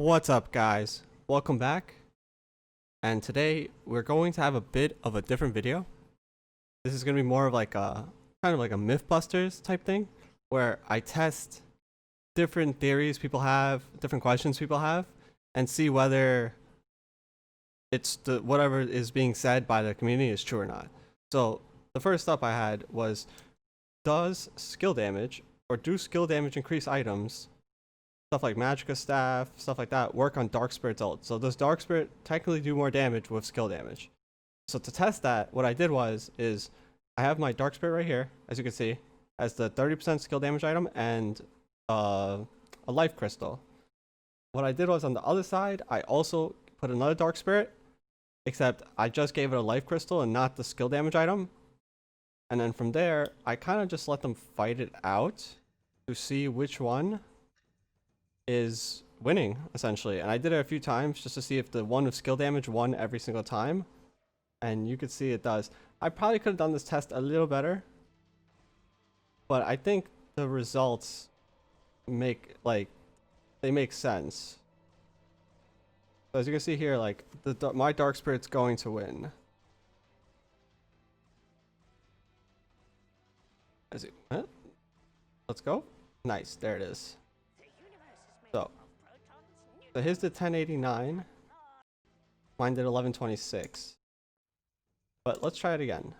What's up, guys? Welcome back. And today we're going to have a bit of a different video. This is going to be more of like a kind of like a Mythbusters type thing where I test different theories people have, different questions people have, and see whether it's whatever is being said by the community is true or not. So the first up I had was, does skill damage or do skill damage increase items, stuff like Magicka Staff, stuff like that, work on Dark Spirit's ult? So does Dark Spirit technically do more damage with skill damage? So to test that, what I did is I have my Dark Spirit right here, as you can see, as the 30% skill damage item and a life crystal. What I did was on the other side, I also put another Dark Spirit, except I just gave it a life crystal and not the skill damage item. And then from there, I kind of just let them fight it out to see which one is winning, essentially. And I did it a few times just to see if the one with skill damage won every single time. And you could see it does. I probably could have done this test a little better, but I think the results make sense. So as you can see here, like my Dark Spirit's going to win. Let's go. Nice, there it is. So his did 1089, mine did 1126. But let's try it again.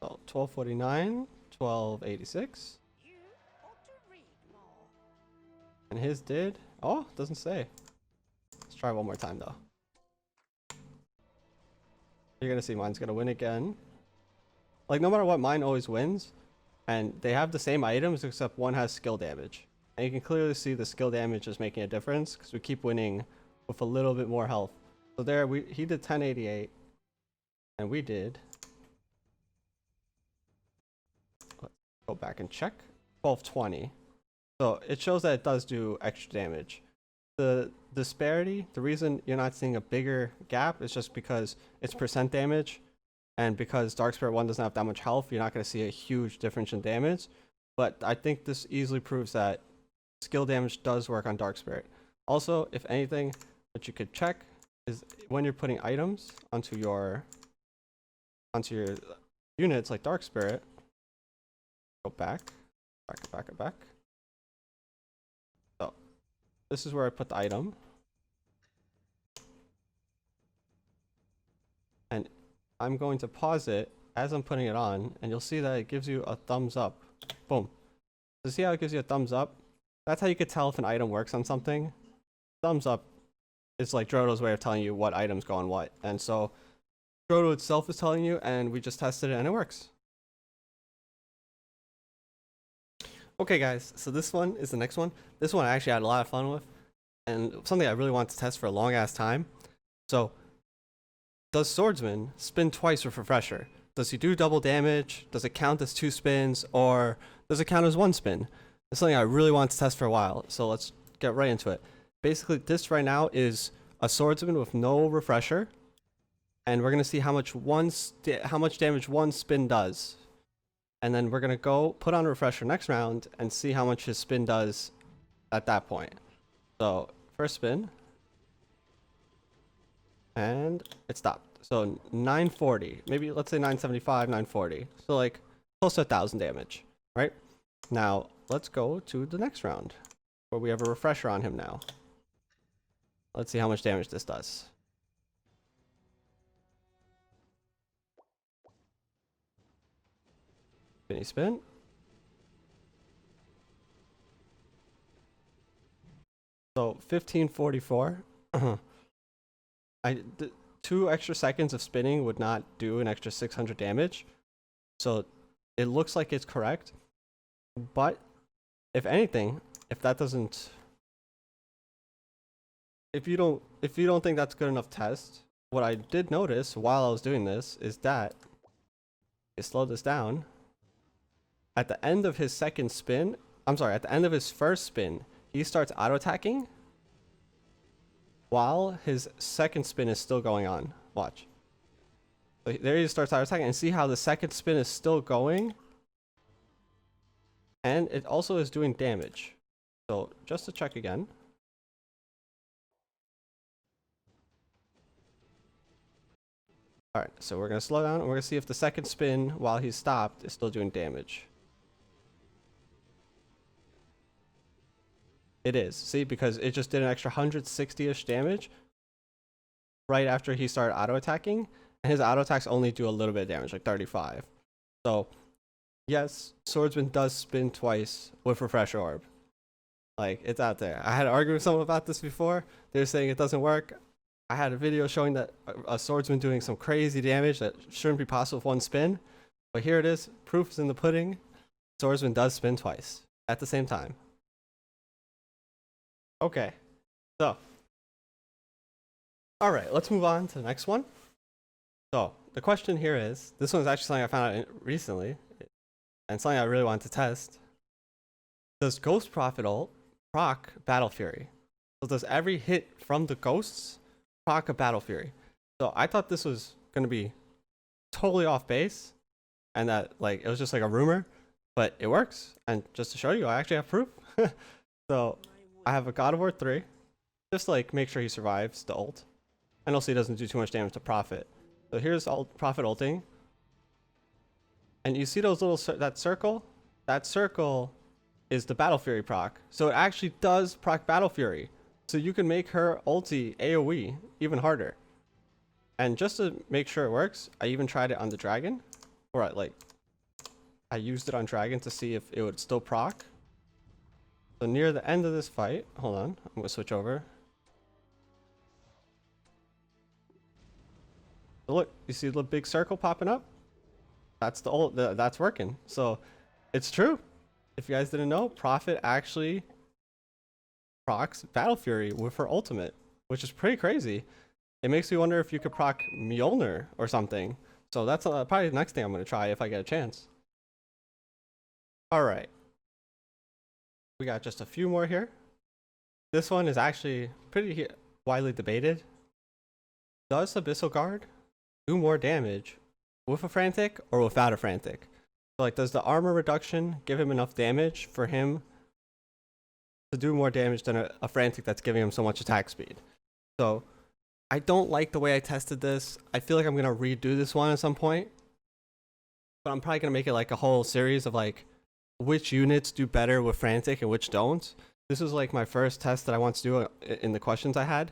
So 1249, 1286. And his did, oh, doesn't say. Let's try one more time though. You're gonna see mine's gonna win again. Like, no matter what, mine always wins. And they have the same items except one has skill damage. And you can clearly see the skill damage is making a difference because we keep winning with a little bit more health. So there, he did 1088 and we did, let's go back and check, 1220. So it shows that it does do extra damage. The disparity, the reason you're not seeing a bigger gap is just because it's percent damage, and because Dark Spirit 1 doesn't have that much health, you're not going to see a huge difference in damage. But I think this easily proves that skill damage does work on Dark Spirit. Also, if anything, what you could check is when you're putting items onto your units like Dark Spirit, go back. So this is where I put the item. And I'm going to pause it as I'm putting it on, and you'll see that it gives you a thumbs up. Boom. So see how it gives you a thumbs up? That's how you could tell if an item works on something. Thumbs up is like Drodo's way of telling you what items go on what. And so Drodo itself is telling you, and we just tested it and it works. Okay guys, so this one is the next one. This one I actually had a lot of fun with, and something I really wanted to test for a long ass time. So does Swordsman spin twice with Refresher? Does he do double damage? Does it count as 2 spins, or does it count as 1 spin? It's something I really wanted to test for a while, so let's get right into it. Basically, this right now is a Swordsman with no Refresher, and we're gonna see how much damage 1 spin does. And then we're gonna go put on a Refresher next round and see how much his spin does at that point. So first spin, and it stopped. So 940, maybe let's say 975, 940. So like close to 1,000 damage, right? Now let's go to the next round where we have a Refresher on him now. Let's see how much damage this does. Spinny spin. So 1544. 2 extra seconds of spinning would not do an extra 600 damage. So it looks like it's correct. But if anything, if you don't think that's good enough test, what I did notice while I was doing this is that, slow this down, at the end of his second spin, at the end of his first spin, he starts auto-attacking while his second spin is still going on. Watch. So there he starts auto attacking, and see how the second spin is still going, and it also is doing damage. So just to check again. All right, so we're gonna slow down, and we're gonna see if the second spin while he's stopped is still doing damage. It is. See, because it just did an extra 160-ish damage right after he started auto attacking, and his auto attacks only do a little bit of damage, like 35. So yes, Swordsman does spin twice with Refresh Orb. Like, it's out there. I had argued with someone about this before. They were saying it doesn't work. I had a video showing that a Swordsman doing some crazy damage that shouldn't be possible with one spin. But here it is. Proof is in the pudding. Swordsman does spin twice at the same time. Okay. So. Alright, let's move on to the next one. So, the question here is, this one's actually something I found out recently, and something I really wanted to test. Does Ghost Prophet ult proc Battle Fury? So does every hit from the ghosts proc a Battle Fury? So I thought this was going to be totally off base, and that like it was just like a rumor, but it works. And just to show you, I actually have proof. So I have a God of War 3, just like make sure he survives the ult, and also he doesn't do too much damage to Prophet. So here's Prophet ulting, and you see those little that circle? That circle is the Battle Fury proc. So it actually does proc Battle Fury. So you can make her ulti AoE even harder. And just to make sure it works, I even tried it on the dragon. Or I used it on dragon to see if it would still proc. So near the end of this fight, hold on, I'm gonna switch over. So look, you see the big circle popping up? That's the ult, that's working. So it's true. If you guys didn't know, Prophet actually procs Battle Fury with her ultimate, which is pretty crazy. It makes me wonder if you could proc Mjolnir or something. So that's probably the next thing I'm going to try if I get a chance. Alright. We got just a few more here. This one is actually pretty widely debated. Does Abyssal Guard do more damage with a Frantic or without a Frantic? So like, does the armor reduction give him enough damage for him to do more damage than a Frantic that's giving him so much attack speed? So I don't like the way I tested this. I feel like I'm going to redo this one at some point, but I'm probably going to make it like a whole series of like which units do better with Frantic and which don't. This was like my first test that I want to do in the questions I had,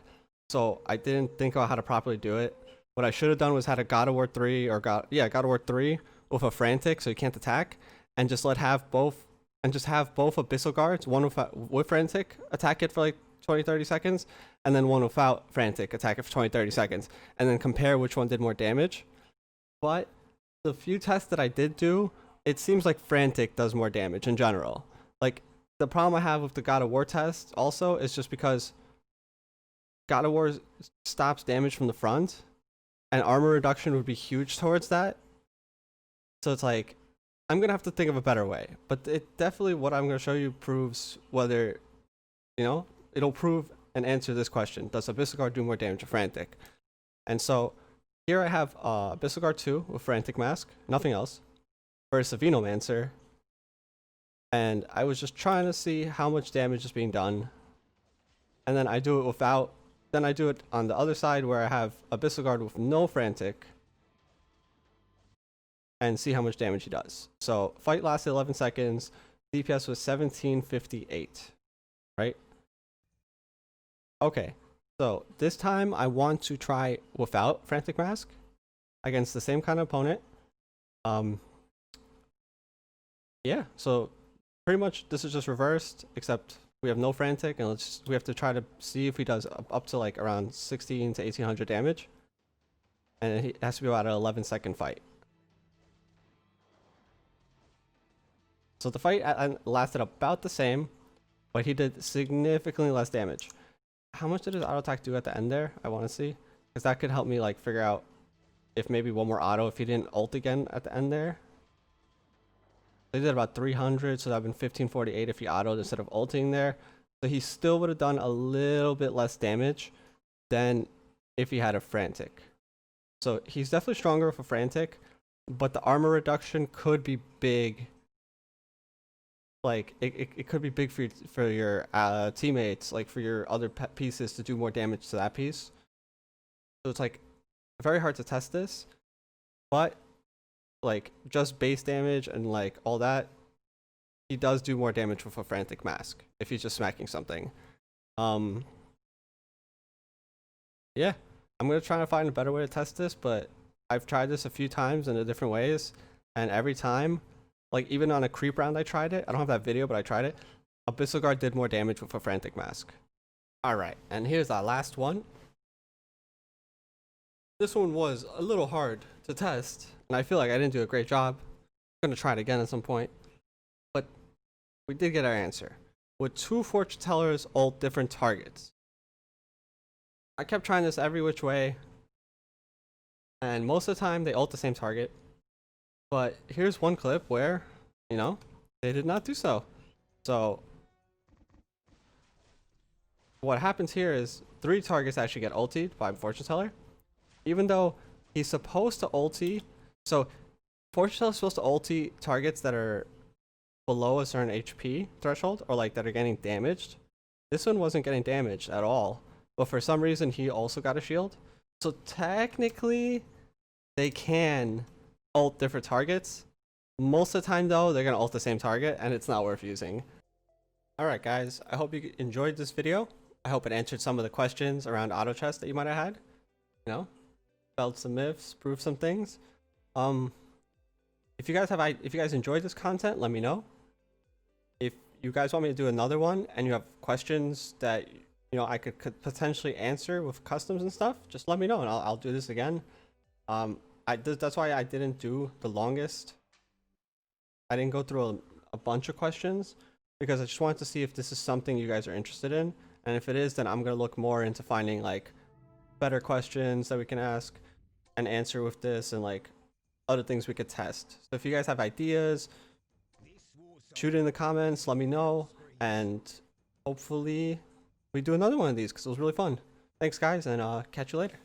so I didn't think about how to properly do it. What I should have done was had a God of War 3 or God of War 3 with a Frantic so he can't attack, and just have both Abyssal Guards, one with Frantic attack it for like 20-30 seconds, and then one without Frantic attack it for 20-30 seconds, and then compare which one did more damage. But the few tests that I did do, it seems like Frantic does more damage in general. Like, the problem I have with the God of War test also is just because God of War stops damage from the front, and armor reduction would be huge towards that. So it's like, I'm going to have to think of a better way. But it definitely, what I'm going to show you proves whether, you know, it'll prove and answer this question. Does Abyssal Guard do more damage to Frantic? And so here I have Abyssal Guard 2 with Frantic Mask, nothing else, versus a Venomancer. And I was just trying to see how much damage is being done. And then I do it without, then I do it on the other side where I have Abyssal Guard with no Frantic, and see how much damage he does. So fight lasted 11 seconds, DPS was 1758, right? Okay, so this time I want to try without Frantic Mask against the same kind of opponent. Yeah, so pretty much this is just reversed, except we have no Frantic, and we have to try to see if he does up to like around 16 to 1800 damage, and it has to be about an 11-second fight. So the fight lasted about the same, but he did significantly less damage. How much did his auto attack do at the end there? I want to see, because that could help me like figure out if maybe one more auto if he didn't ult again at the end there. They did about 300, so that would have been 1548 if he autoed instead of ulting there. So he still would have done a little bit less damage than if he had a Frantic. So he's definitely stronger with a frantic, but the armor reduction could be big. Like it could be big for your teammates, like for your other pieces to do more damage to that piece. So it's like very hard to test this, but like just base damage and like all that, he does do more damage with a frantic mask if he's just smacking something. Yeah, I'm gonna try to find a better way to test this, but I've tried this a few times in different ways, and every time, like even on a creep round I tried it, I don't have that video, but I tried it, Abyssal Guard did more damage with a frantic mask. Alright, and here's our last one. This one was a little hard to test, and I feel like I didn't do a great job. I'm gonna try it again at some point, but we did get our answer. Would 2 fortune tellers ult different targets? I kept trying this every which way, and most of the time they ult the same target. But here's one clip where, you know, they did not do so. So what happens here is 3 targets actually get ultied by fortune teller, even though he's supposed to ulti. So fortune teller is supposed to ulti targets that are below a certain HP threshold, or like that are getting damaged. This one wasn't getting damaged at all, but for some reason he also got a shield. So technically they can ult different targets. Most of the time though, they're gonna ult the same target, and it's not worth using. Alright guys, I hope you enjoyed this video. I hope it answered some of the questions around auto chess that you might have had. You know, spelled some myths, proved some things. If you guys enjoyed this content, let me know. If you guys want me to do another one and you have questions that I could potentially answer with customs and stuff, just let me know and I'll do this again. That's why I didn't do the longest. I didn't go through a bunch of questions because I just wanted to see if this is something you guys are interested in, and if it is, then I'm gonna look more into finding like better questions that we can ask and answer with this, and like other things we could test. So if you guys have ideas, shoot it in the comments, let me know, and hopefully we do another one of these because it was really fun. Thanks guys, and catch you later.